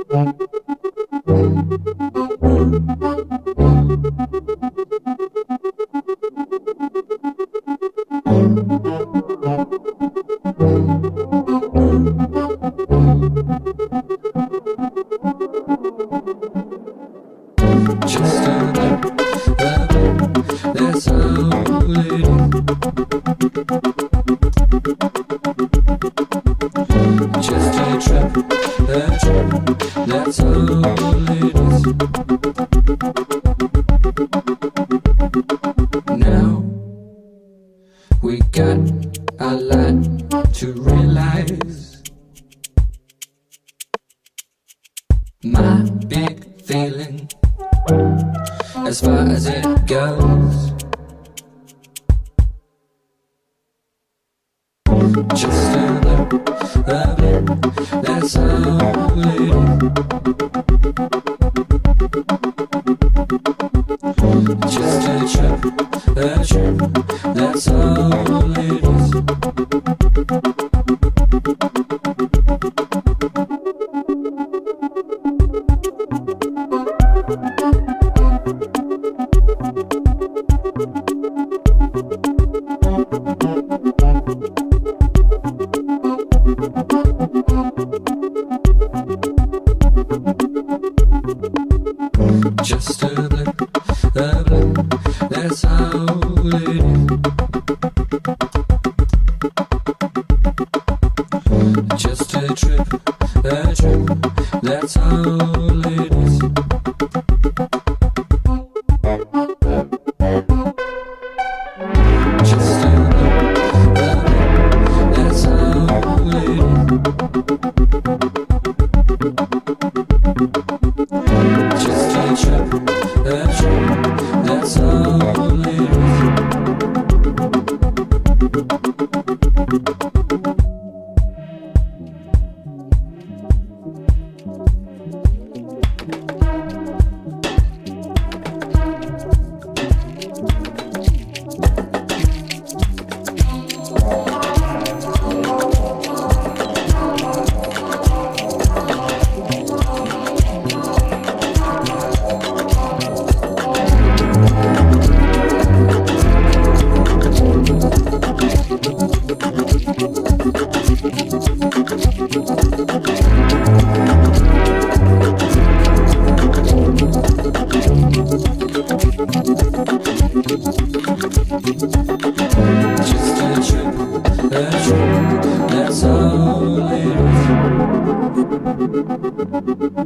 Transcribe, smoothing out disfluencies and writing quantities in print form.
Just a look, that's all it is. Just a trip, that's all it is. Now we got a lot to realize. My big feeling, as far as it goes, just a look of it, that's all it is. Just a trip, that's all it is. Just a blip, that's all it is. Just a trip, that's all it is. Just a blip, that's all it is. Just a trip, that's all it is. Just a trip, that's all it is.